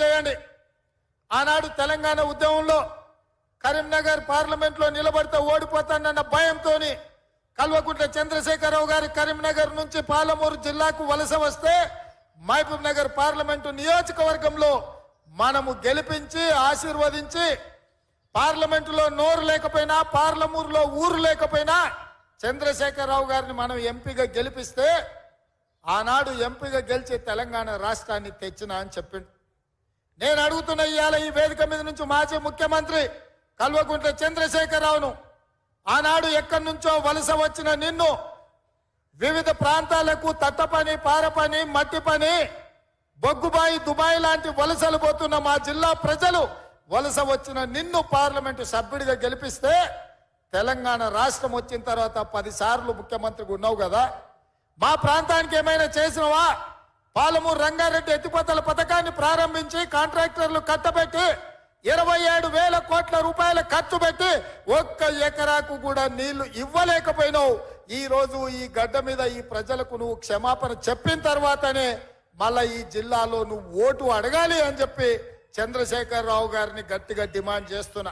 చేయండి. ఆనాడు తెలంగాణ ఉద్యమంలో కరీంనగర్ పార్లమెంట్ లో నిలబడితే ఓడిపోతానన్న భయంతో కల్వకుంట్ల చంద్రశేఖరరావు గారి కరీంనగర్ నుంచి పాలమూరు జిల్లాకు వలస వస్తే మహబూబ్ నగర్ పార్లమెంటు నియోజకవర్గంలో మనము గెలిపించి ఆశీర్వదించి పార్లమెంటులో నోరు లేకపోయినా పార్లమూరులో ఊరు లేకపోయినా చంద్రశేఖరరావు గారిని మనం ఎంపీగా గెలిపిస్తే ఆనాడు ఎంపీగా గెలిచి తెలంగాణ రాష్ట్రాన్ని తెచ్చినా అని చెప్పిండు. నేను అడుగుతున్న ఇవాళ ఈ వేదిక మీద నుంచి మాజీ ముఖ్యమంత్రి కల్వకుంట్ల చంద్రశేఖరరావును ఆనాడు ఎక్కడి నుంచో వలస వచ్చిన నిన్ను వివిధ ప్రాంతాలకు తట్ట పని పార పని మట్టి పని బొగ్గుబాయి దుబాయ్ లాంటి వలసలు పోతున్న మా జిల్లా ప్రజలు వలస వచ్చిన నిన్ను పార్లమెంటు సభ్యుడిగా గెలిపిస్తే తెలంగాణ రాష్ట్రం వచ్చిన తర్వాత 10 సార్లు ముఖ్యమంత్రిగా ఉన్నావు కదా, మా ప్రాంతానికి ఏమైనా చేసినవా? పాలమూరు రంగారెడ్డి ఎత్తిపోతల పథకాన్ని ప్రారంభించి కాంట్రాక్టర్లు కట్టబెట్టి 27,000 కోట్ల రూపాయల ఖర్చు పెట్టి 1 ఎకరాకు కూడా నీళ్లు ఇవ్వలేకపోయినావు. ఈ రోజు ఈ గడ్డ మీద ఈ ప్రజలకు నువ్వు క్షమాపణ చెప్పిన తర్వాతనే మళ్ళా ఈ జిల్లాలో నువ్వు ఓటు అడగాలి అని చెప్పి చంద్రశేఖరరావు గారిని గట్టిగా డిమాండ్ చేస్తున్నా.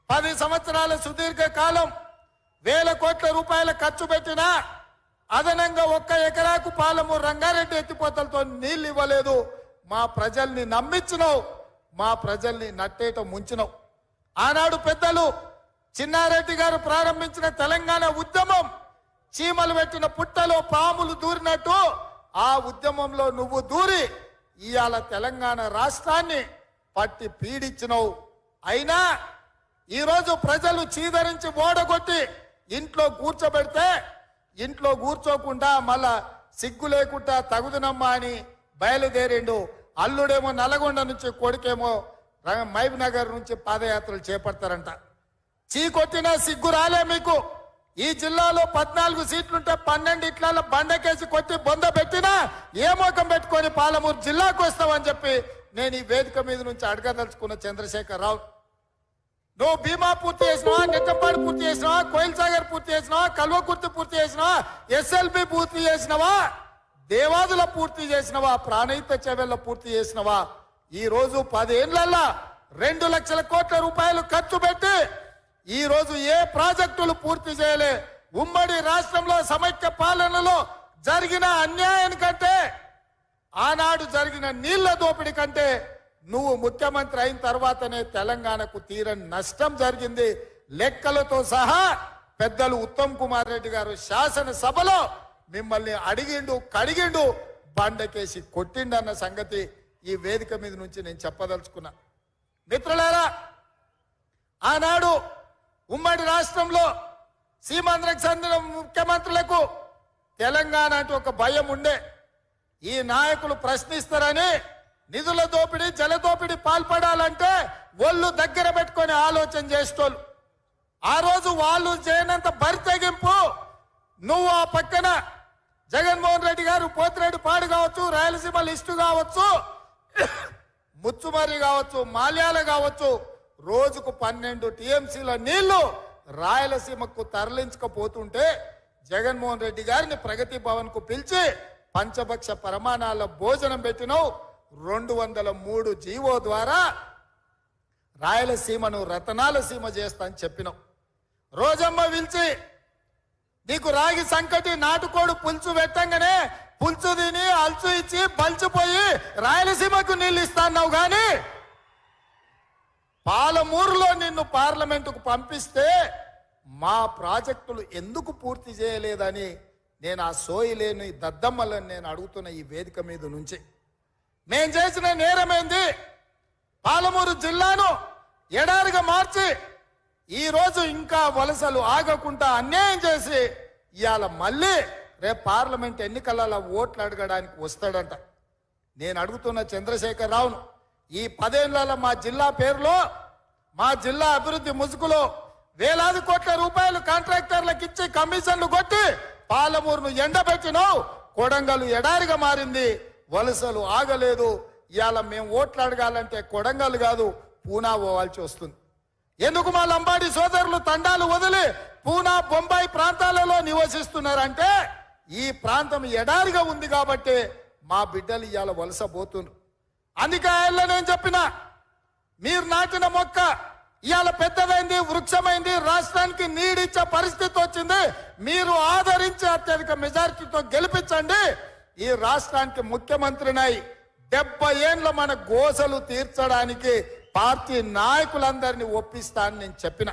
10 సంవత్సరాల సుదీర్ఘ కాలం 1,000 కోట్ల రూపాయల ఖర్చు పెట్టినా అదనంగా 1 ఎకరాకు పాలమూరు రంగారెడ్డి ఎత్తిపోతలతో నీళ్లు ఇవ్వలేదు. మా ప్రజల్ని నమ్మించినావు, మా ప్రజల్ని నట్టేట ముంచినావు. ఆనాడు పెద్దలు చిన్నారెడ్డి గారు ప్రారంభించిన తెలంగాణ ఉద్యమం చీమలు పెట్టిన పుట్టలో పాములు దూరినట్టు ఆ ఉద్యమంలో నువ్వు దూరి ఇవాళ తెలంగాణ రాష్ట్రాన్ని పట్టి పీడించినావు. అయినా ఈరోజు ప్రజలు చీదరించి ఓడగొట్టి ఇంట్లో కూర్చోబెడితే ఇంట్లో కూర్చోకుండా మళ్ళా సిగ్గు లేకుండా తగుదునమ్మా అని బయలుదేరిండు. అల్లుడేమో నల్గొండ నుంచి, కొడుకేమో మహబూబ్ నగర్ నుంచి పాదయాత్రలు చేపడతారంట. చీకొట్టినా సిగ్గు రాలే మీకు. ఈ జిల్లాలో 14 సీట్లుంటే 12 ఇట్ల బండకేసి కొట్టి బొంద పెట్టినా ఏ మోకం పెట్టుకొని పాలమూరు జిల్లాకు వస్తావని చెప్పి నేను ఈ వేదిక మీద నుంచి అడగదలుచుకున్న చంద్రశేఖరరావు, నువ్వు భీమా పూర్తి చేసినావా, నెట్టంపాడు పూర్తి చేసినావా, కోయిల్ సాగర్ పూర్తి చేసినావా, కల్వకుర్తి పూర్తి చేసినావా, SLB పూర్తి చేసినావా, దేవాదుల పూర్తి చేసినవా, ప్రాణహిత చెవెళ్ళ పూర్తి చేసినవా? ఈ రోజు 10 ఏళ్లల్లా 2 లక్షల కోట్ల రూపాయలు ఖర్చు పెట్టి ఈ రోజు ఏ ప్రాజెక్టులు పూర్తి చేయలే. ఉమ్మడి రాష్ట్రంలో సమైక్య పాలనలో జరిగిన అన్యాయానికంటే ఆనాడు జరిగిన నీళ్ల దోపిడీ కంటే నువ్వు ముఖ్యమంత్రి అయిన తర్వాతనే తెలంగాణకు తీరని నష్టం జరిగింది. లెక్కలతో సహా పెద్దలు ఉత్తమ్ కుమార్ రెడ్డి గారు శాసనసభలో మిమ్మల్ని అడిగిండు, కడిగిండు, బండకేసి కొట్టిండన్న సంగతి ఈ వేదిక మీద నుంచి నేను చెప్పదలుచుకున్నా. మిత్రులారా, ఆనాడు ఉమ్మడి రాష్ట్రంలో సీమాంధ్రకు చెందిన ముఖ్యమంత్రులకు తెలంగాణ అంటే ఒక భయం ఉండే. ఈ నాయకులు ప్రశ్నిస్తారని నిధుల దోపిడీ జల దోపిడీ పాల్పడాలంటే ఒళ్ళు దగ్గర పెట్టుకొని ఆలోచన చేసేటోళ్ళు. ఆ రోజు వాళ్ళు చేయనంత బరితెగింపు నువ్వు ఆ పక్కన జగన్మోహన్ రెడ్డి గారు పోతిరెడ్డి పాడు కావచ్చు, రాయలసీమ లిస్టు కావచ్చు, ముచ్చుమరి కావచ్చు, మాల్యాల కావచ్చు, రోజుకు 12 TMCల నీళ్లు రాయలసీమకు తరలించకపోతుంటే జగన్మోహన్ రెడ్డి గారిని ప్రగతి భవన్ కు పిలిచి పంచభక్ష ప్రమాణాల భోజనం పెట్టినావు. 203 జీవో ద్వారా రాయలసీమను రతనాల సీమ చేస్తా అని చెప్పినావు. రోజమ్మ పిలిచి నీకు రాగి సంకటి నాటుకోడు పులుసు పెట్టంగానే పులుసు తిని అల్చు ఇచ్చి బలిచిపోయి రాయలసీమకు నీళ్ళు ఇస్తాన్నావు. గాని పాలమూరులో నిన్ను పార్లమెంటుకు పంపిస్తే మా ప్రాజెక్టులు ఎందుకు పూర్తి చేయలేదని నేను ఆ సోయిలేని దద్దమ్మలని నేను అడుగుతున్న ఈ వేదిక మీద నుంచి. మేం చేసిన నేరమేంది? పాలమూరు జిల్లాను ఎడారిగా మార్చి ఈ రోజు ఇంకా వలసలు ఆగకుండా అన్యాయం చేసి ఇవాళ మళ్ళీ రేపు పార్లమెంట్ ఎన్నికలలో ఓట్లు అడగడానికి వస్తాడంట. నేను అడుగుతున్న చంద్రశేఖరరావును, ఈ 10 ఏళ్లలో మా జిల్లా పేరులో మా జిల్లా అభివృద్ధి ముసుగులో వేలాది కోట్ల రూపాయలు కాంట్రాక్టర్లకు ఇచ్చి కమిషన్లు కొట్టి పాలమూరును ఎండబెట్టినావు. కొడంగల్ ఎడారిగా మారింది, వలసలు ఆగలేదు. ఇవాళ మేము ఓట్లు అడగాలంటే కొడంగల్ కాదు పూనా పోవాల్సి వస్తుంది. ఎందుకు మా లంబాడి సోదరులు తండాలు వదిలి పూనా బొంబాయి ప్రాంతాలలో నివసిస్తున్నారంటే ఈ ప్రాంతం ఎడారిగా ఉంది కాబట్టి మా బిడ్డలు ఇవాళ వలస పోతున్నారు. అందుకే ఆయనలో నేను చెప్పిన మీరు నాటిన మొక్క ఇవాళ పెద్దదైంది, వృక్షమైంది, రాష్ట్రానికి నీడిచ్చే పరిస్థితి వచ్చింది. మీరు ఆదరించి అత్యధిక మెజారిటీతో గెలిపించండి. ఈ రాష్ట్రానికి ముఖ్యమంత్రినై 70 ఏళ్ళ మన గోసలు తీర్చడానికి పార్టీ నాయకులందరినీ ఒప్పిస్తా అని నేను చెప్పిన.